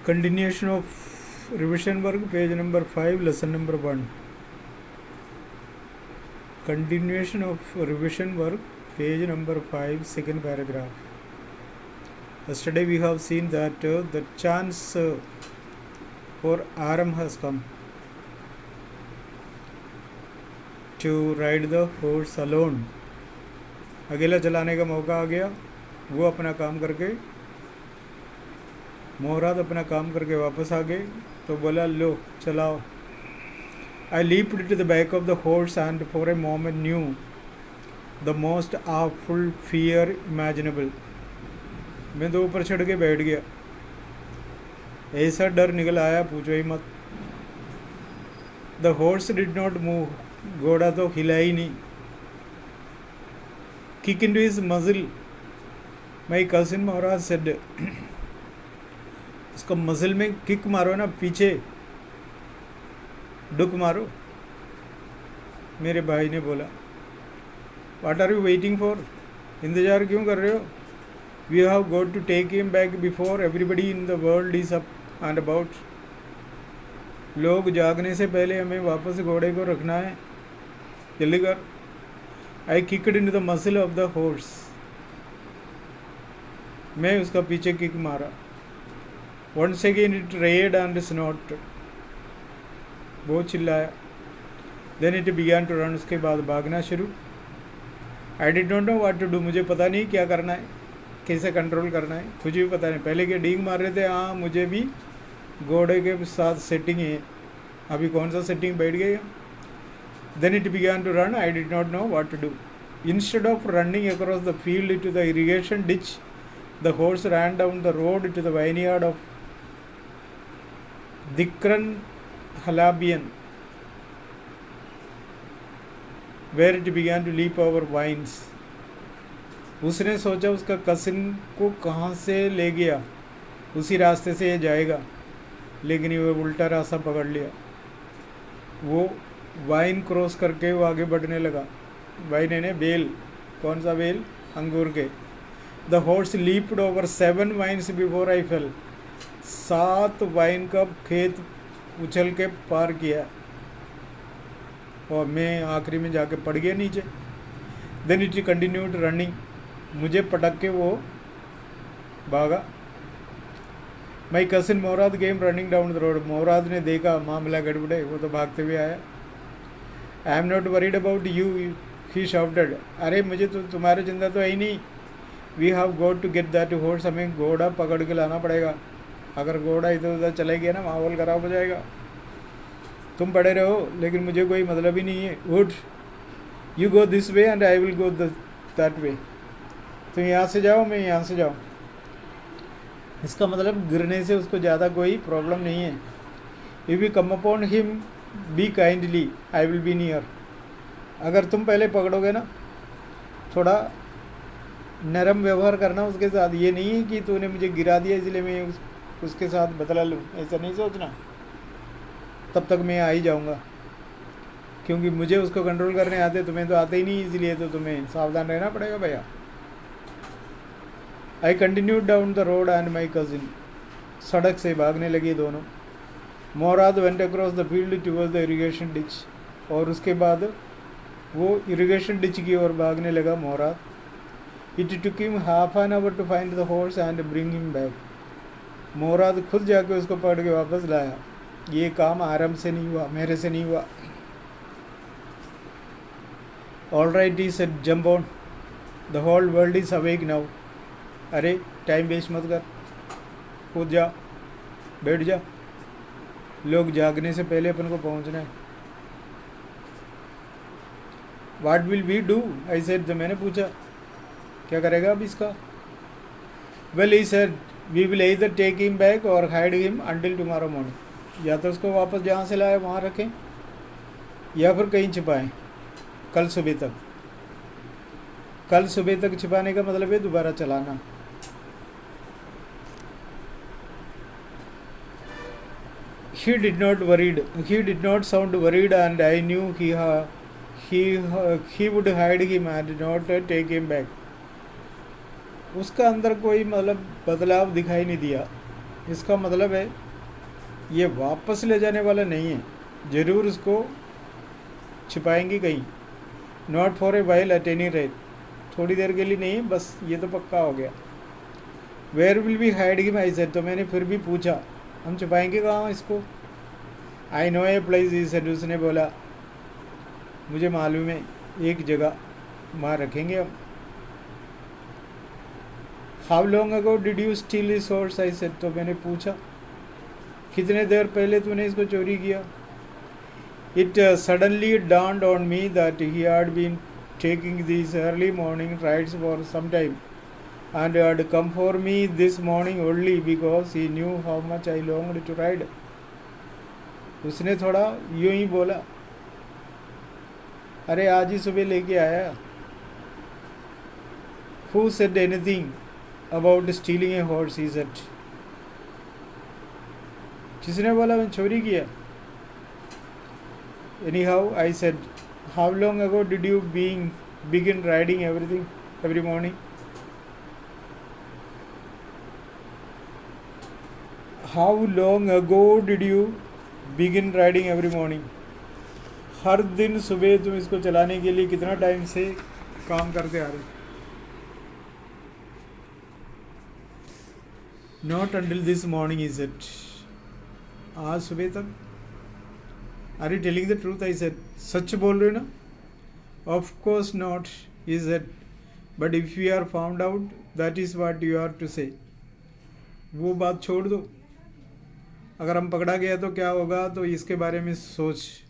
Continuation of revision work, page number 5, lesson number 1. Continuation of revision work, page number 5, second paragraph. Yesterday we have seen that the chance for Aram has come to ride the horse alone. अकेला चलाने का मौका आ गया. वो अपना काम करके, मोहराद अपना काम करके वापस आ गए. तो बोला, लो चलाओ. I leaped to the back of the horse and for a moment knew the most awful fear imaginable. मैं तो ऊपर चढ़ के बैठ गया. ऐसा डर निकल आया, पूछो ही मत. The horse did not move. घोड़ा तो हिला ही नहीं. Kick into his muzzle. My cousin Maharaj said, उसको मसल में किक मारो ना, पीछे डुक मारो. मेरे भाई ने बोला, What are you waiting for? इंतज़ार क्यों कर रहे हो? We have got to take him back before everybody in the world is up and about. लोग जागने से पहले हमें वापस घोड़े को रखना है. जल्दी कर. I kicked into the muzzle of the horse. मैं उसका पीछे किक मारा. Once again it reared and snorted. बहुत चिल्लाया. Then it began to run. उसके बाद भागना शुरू. I did not know what to do. मुझे पता नहीं क्या करना है, कैसे कंट्रोल करना है, कुछ भी पता नहीं. पहले के डींग मार रहे थे, हाँ मुझे भी घोड़े के साथ सेटिंग है. अभी कौन सा सेटिंग बैठ गया. Then it began to run. I did not know what to do. Instead of running across the field to the irrigation ditch, the horse ran down the road to the vineyard of Dikran Halabian, where it began to leap over vines. उसने सोचा उसका कसिन को कहाँ से ले गया, उसी रास्ते से ये जाएगा, लेकिन वो उल्टा रास्ता पकड़ लिया. वो वाइन क्रॉस करके वो आगे बढ़ने लगा. वाइन ने बेल. कौन सा बेल? अंगूर के. The horse leaped over 7 vines before I fell. 7 vine का खेत उछल के पार किया और मैं आखिरी में जाके पड़ गया नीचे. Then it continued running. मुझे पटक के वो भागा. My cousin Mourad came running down the road. Mourad ने देखा मामला गड़बड़े, वो तो भागते हुए आया. I am not worried about you, he shouted. अरे मुझे तो तुम्हारे चिंता तो है ही नहीं. We have got to get that horse. हमें घोड़ा पकड़ के लाना पड़ेगा. अगर घोड़ा इधर उधर चले गया ना, माहौल ख़राब हो जाएगा. तुम पड़े रहो, लेकिन मुझे कोई मतलब ही नहीं है. उठ, you go this way and I will go that way. तुम यहाँ से जाओ, मैं यहाँ से जाऊँ. इसका मतलब गिरने से उसको ज़्यादा कोई प्रॉब्लम नहीं है. If you come upon him B kindly, I will be near. अगर तुम पहले पकड़ोगे ना, थोड़ा नरम व्यवहार करना उसके साथ. ये नहीं है कि तूने मुझे गिरा दिया इसलिए मैं उसके साथ बदला लूँ, ऐसा नहीं सोचना. तब तक मैं आ ही जाऊँगा, क्योंकि मुझे उसको कंट्रोल करने आते, तुम्हें तो आते ही नहीं, इसलिए तो तुम्हें सावधान रहना पड़ेगा भैया. I continued down the road and my cousin. सड़क से भागने लगे दोनों. Mourad went across the field towards the irrigation ditch. और उसके बाद वो इरिगेशन डिच की ओर भागने लगा Mourad. It took him half an hour to find the horse and bring him back. Mourad खुद जाके उसको पकड़ के वापस लाया. ये काम आराम से नहीं हुआ, मेरे से नहीं हुआ. All right he said, jump on. The whole world is awake now. अरे टाइम वेस्ट मत कर, कूद जा, बैठ जा. लोग जागने से पहले अपन को पहुंचना है. What will we do? I said. जब मैंने पूछा क्या करेगा अब इसका. Well, he said, we will either take him back or hide him until tomorrow morning. या तो उसको वापस जहाँ से लाए वहाँ रखें, या फिर कहीं छिपाएं कल सुबह तक. कल सुबह तक छिपाने का मतलब है दोबारा चलाना. He did not sound worried, and I knew he would hide him and not take him back. उसका अंदर कोई मतलब बदलाव दिखाई नहीं दिया. इसका मतलब है ये वापस ले जाने वाला नहीं है, ज़रूर उसको छिपाएंगे कहीं। Not for a while at any rate, थोड़ी देर के लिए नहीं, बस ये तो पक्का हो गया। Where will be hide him I said, तो मैंने फिर भी पूछा हम छिपाएंगे कहाँ इसको। I know a place he said, उसने बोला मुझे मालूम है एक जगह, वहाँ रखेंगे हम। How long ago did you steel this horse I said, तो मैंने पूछा कितने देर पहले तूने इसको चोरी किया। It suddenly dawned on me that he had been taking these early morning rides for some time and had come for me this morning only because he knew how much I longed to ride. उसने थोड़ा यूं ही बोला, अरे आज ही सुबह लेके आया। Who said anything about stealing a horse, he said. किसने बोला मैं चोरी किया। Anyhow, I said, how long ago did you begin riding every morning? How long ago did you begin riding every morning? हर दिन सुबह तुम इसको चलाने के लिए कितना टाइम से काम करते आ रहे? Not until this morning, is it? आज सुबह तक। Are you telling the truth? I said. सच बोल रहे हो ना? Of course not, he said. But if we are found out, that is what you are to say. वो बात छोड़ दो, अगर हम पकड़ा गया तो क्या होगा, तो इसके बारे में सोच।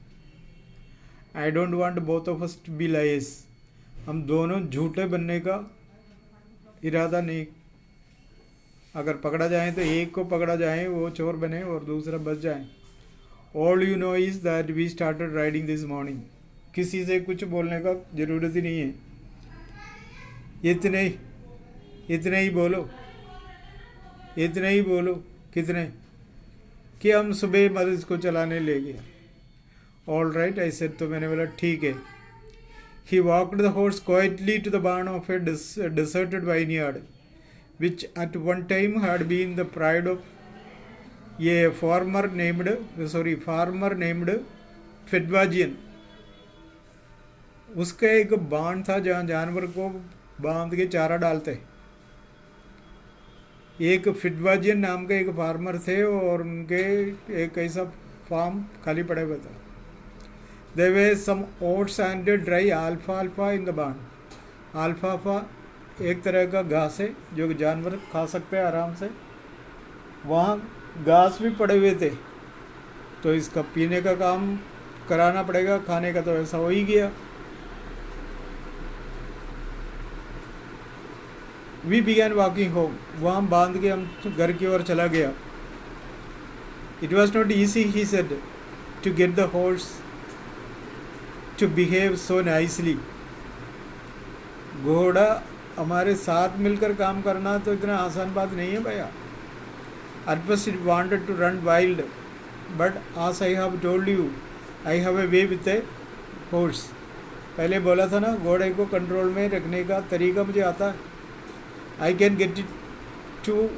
I don't want both of us to be liars. हम दोनों झूठे बनने का इरादा नहीं। अगर पकड़ा जाए तो एक को पकड़ा जाए, वो चोर बने और दूसरा बच जाए। All you know is that we started riding this morning. किसी से कुछ बोलने का ज़रूरत ही नहीं है, इतने ही बोलो कितने कि हम सुबह मदद को चलाने ले गए। All right, I said, तो मैंने बोला ठीक है। He walked the horse quietly to the barn of a deserted vineyard, which at one time had been the pride of a farmer named Fedvajian. उसका एक बाण था जहाँ जानवर को बांध के चारा डालते। एक फिडवाजियन नाम का एक फार्मर थे और उनके एक ऐसा फार्म खाली पड़े हुआ था। There were some oats and dry alfalfa in the barn. alfalfa एक तरह का घास है जो जानवर खा सकते हैं आराम से। वहाँ घास भी पड़े हुए थे, तो इसका पीने का काम कराना पड़ेगा, खाने का तो ऐसा हो ही गया। We began walking home. वहाँ बांध के हम घर की ओर चला गया। It was not easy, he said, to get the horse to behave so nicely. घोड़ा हमारे साथ मिलकर काम करना तो इतना आसान बात नहीं है भैया। At first it wanted to run wild, but as I have told you, I have a way with a horse. पहले बोला था ना, घोड़े को कंट्रोल में रखने का तरीका मुझे आता है। I can get it to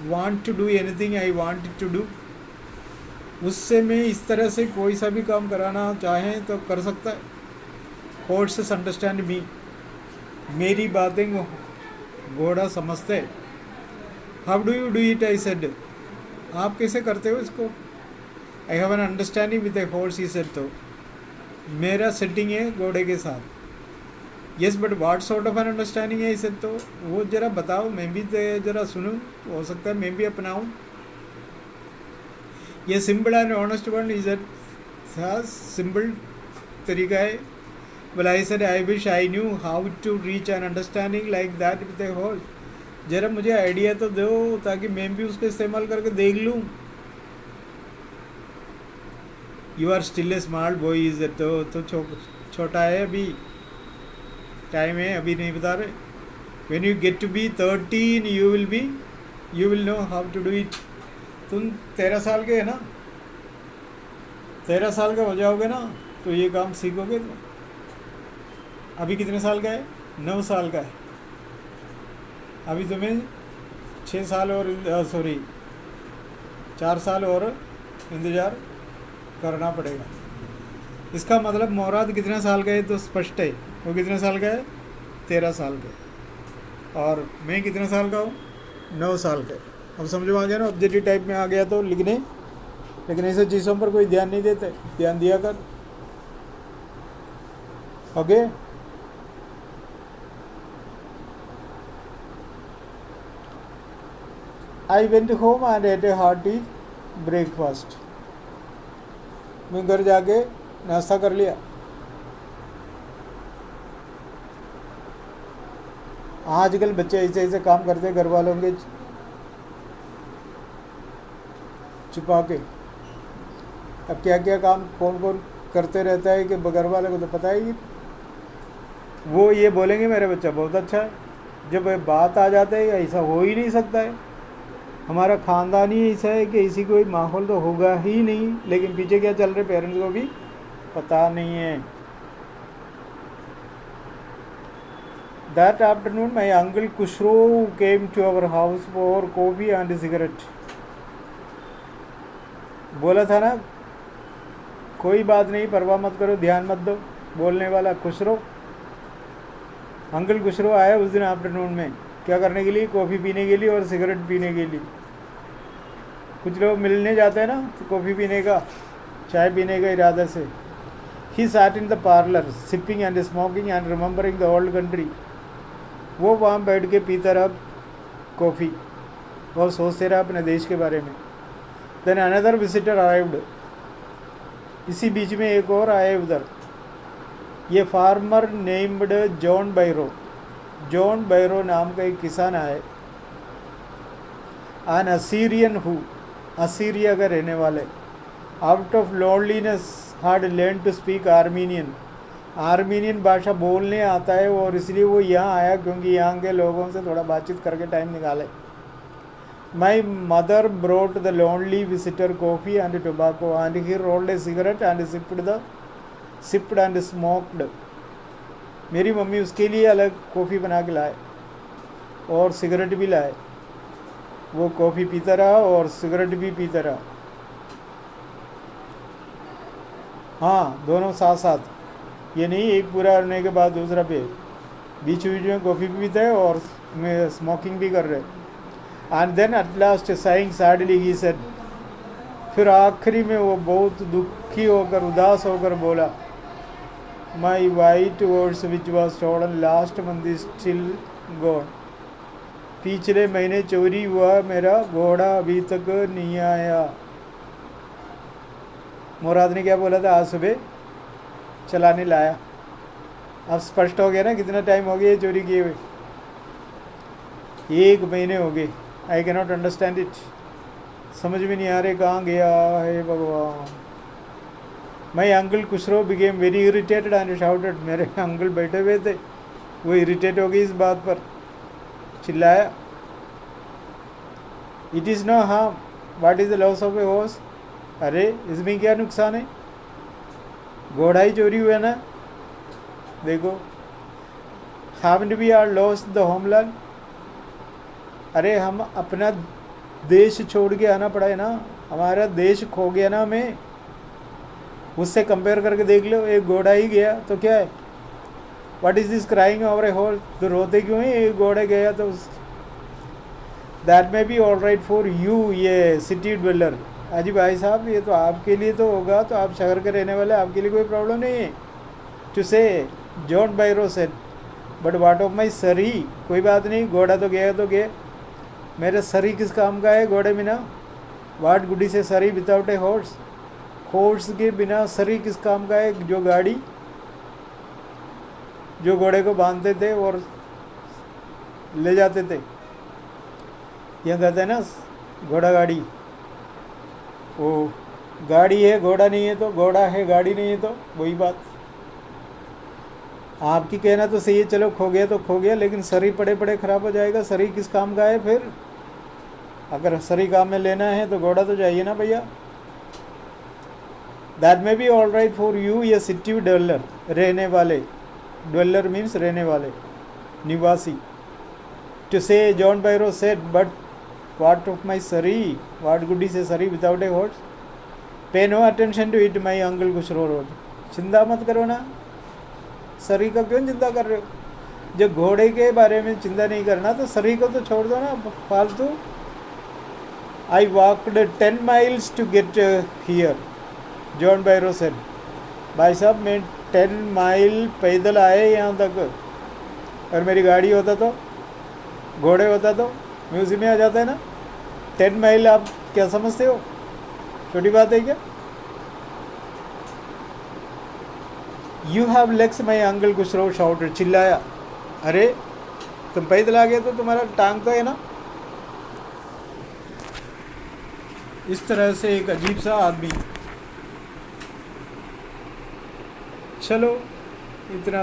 want to do anything I want it to do. उससे मैं इस तरह से कोई सा भी काम कराना चाहें तो कर सकता है। Horses understand me. मेरी बातें घोड़ा समझते है। How do you do it? I said. आप कैसे करते हो इसको? I have an understanding with a horse, he said. तो मेरा सेटिंग है घोड़े के साथ। Yes, but what sort of an understanding है इसे, तो वो जरा बताओ, मैं भी जरा सुनूं, हो सकता है मैं भी अपनाऊं। ये simple and honest one is simple तरीका है। Well, I said, I wish I knew how to reach an understanding like that with a horse. जरा मुझे आइडिया तो दो ताकि मैं भी उसको इस्तेमाल करके देख लूं। You are still a small boy, is it? तो छोटा है अभी, टाइम है, अभी नहीं बता रहे। When you get to be 13, you will know how to do it. तुम 13 साल के है ना, 13 साल का हो जाओगे ना तो ये काम सीखोगे। तो अभी कितने साल का है? 9 साल का है। अभी तुम्हें 6 साल और 4 साल और इंतज़ार करना पड़ेगा। इसका मतलब मुराद कितने साल का है तो स्पष्ट है, वो कितने साल का है, 13 साल का। और मैं कितने साल का हूँ, 9 साल का। अब समझ में आ गया ना, ऑब्जेक्टिव टाइप में आ गया तो लिखने, लेकिन ऐसे चीज़ों पर कोई ध्यान नहीं देते, ध्यान दिया कर। Okay, I went home and ate a hearty breakfast. मैं घर जाके नाश्ता कर लिया। आजकल बच्चे ऐसे ऐसे काम करते हैं घर वालों के छुपा के। अब क्या क्या काम कौन कौन करते रहता है कि घर वाले को तो पता ही नहीं। वो ये बोलेंगे मेरा बच्चा बहुत अच्छा है, जब बात आ जाता है ऐसा हो ही नहीं सकता है, हमारा ख़ानदान ही ऐसा है कि इसी कोई माहौल तो होगा ही नहीं, लेकिन पीछे क्या चल रहे पेरेंट्स को भी पता नहीं है। That afternoon my uncle Khusro came to our house for coffee and cigarette. बोला था ना, कोई बात नहीं, परवाह मत करो, ध्यान मत दो, बोलने वाला खुशरो। अंकल खुशरो आया उस दिन आफ्टरनून में, क्या करने के लिए, कॉफ़ी पीने के लिए और सिगरेट पीने के लिए। कुछ लोग मिलने जाते हैं ना तो कॉफ़ी पीने का, चाय पीने का इरादा से। He sat in the parlour sipping and smoking and remembering the old country. वो वहाँ बैठ के पीता रहा कॉफ़ी और सोचते रहा अपने देश के बारे में। Then another visitor arrived. इसी बीच में एक और आए उधर, ये farmer named John Barrow. John Barrow नाम का एक किसान आए। एन असीरियन हु, असीरिया का रहने वाले, out of loneliness hard learn to speak Armenian. Armenian भाषा बोलने आता है और इसलिए वो यहाँ आया क्योंकि यहाँ के लोगों से थोड़ा बातचीत करके टाइम निकाले। My mother brought the lonely visitor coffee and tobacco and he rolled A cigarette and sipped and smoked. मेरी मम्मी उसके लिए अलग कॉफ़ी बना के लाए और सिगरेट भी लाए। वो कॉफ़ी पीता रहा और सिगरेट भी पीता रहा। हाँ, दोनों साथ साथ, ये नहीं एक पूरा करने के बाद दूसरा पे, बीच बीच में कॉफ़ी भी पीता है और स्मोकिंग भी कर रहे। And then at last saying sadly he said. फिर आखिरी में वो बहुत दुखी होकर, उदास होकर बोला, my white words which was stolen last month is still gone. पिछले महीने चोरी हुआ मेरा घोड़ा अभी तक नहीं आया। मुराद ने क्या बोला था, आज सुबह चलाने लाया। अब स्पष्ट हो गया ना कितना टाइम हो गया चोरी किए हुए, 1 महीने हो गए। I can not understand it, समझ में नहीं आ रहे कहाँ गया है भगवान। माई uncle Khusro became very irritated and shouted. मेरे अंकल बैठे हुए थे, वो इरिटेट हो गई इस बात पर, चिल्लाया, it is no harm, what is the loss of a horse. अरे इसमें क्या नुकसान है, घोड़ा ही चोरी हुआ ना, देखो। Haven't we are lost the homeland. अरे हम अपना देश छोड़ के आना पड़ा है ना, हमारा देश खो गया ना हमें। उससे कंपेयर करके देख लो, एक घोड़ा ही गया तो क्या है, what is this crying over a horse. तो रोते क्यों है, एक घोड़ा गया तो। That may be all right for you, ये सिटी ड्वेलर। अजी भाई साहब, ये तो आपके लिए तो होगा, तो आप शहर के रहने वाले, आपके लिए कोई प्रॉब्लम नहीं है। To this John Barrow said, but what of my sorrow. कोई बात नहीं, घोड़ा तो गया तो गया, मेरा सरी किस काम का है घोड़े बिना। वाट गुडी से सरी विदाउट ए हॉर्स। हॉर्स के बिना सरी किस काम का है, जो गाड़ी जो घोड़े को बांधते थे और ले जाते थे। यह कहते हैं ना घोड़ा गाड़ी, वो गाड़ी है घोड़ा नहीं है, तो घोड़ा है गाड़ी नहीं है, तो वही बात। आपकी कहना तो सही है, चलो खो गया तो खो गया, लेकिन सरी पड़े पड़े खराब हो जाएगा। सरी किस काम का है फिर, अगर सरी काम में लेना है तो घोड़ा तो चाहिए ना भैया। That may be all right for you, ये सिटी ड्वेलर, रहने वाले, ड्वेलर मीन्स रहने वाले, निवासी। To this John Barrow said, but What of my Sari? What good is a Sari without a horse? Pay no attention to it, my uncle Kushro wrote. चिंता मत करो ना, सरी का क्यों चिंता कर रहे हो? जब घोड़े के बारे में चिंता नहीं करना तो सरी को तो छोड़ दो ना फालतू. I walked 10 miles to get here, John Byro said. भाई साहब मैं 10 माइल पैदल आए यहाँ तक, और मेरी गाड़ी होता तो, घोड़े होता तो म्यूजियम में आ जाता है ना. 10 माइल आप क्या समझते हो, छोटी बात है क्या? You have legs my uncle Khusro shouted, चिल्लाया. अरे तुम पैदल आ गए तो तुम्हारा टांग तो है ना. इस तरह से एक अजीब सा आदमी. चलो इतना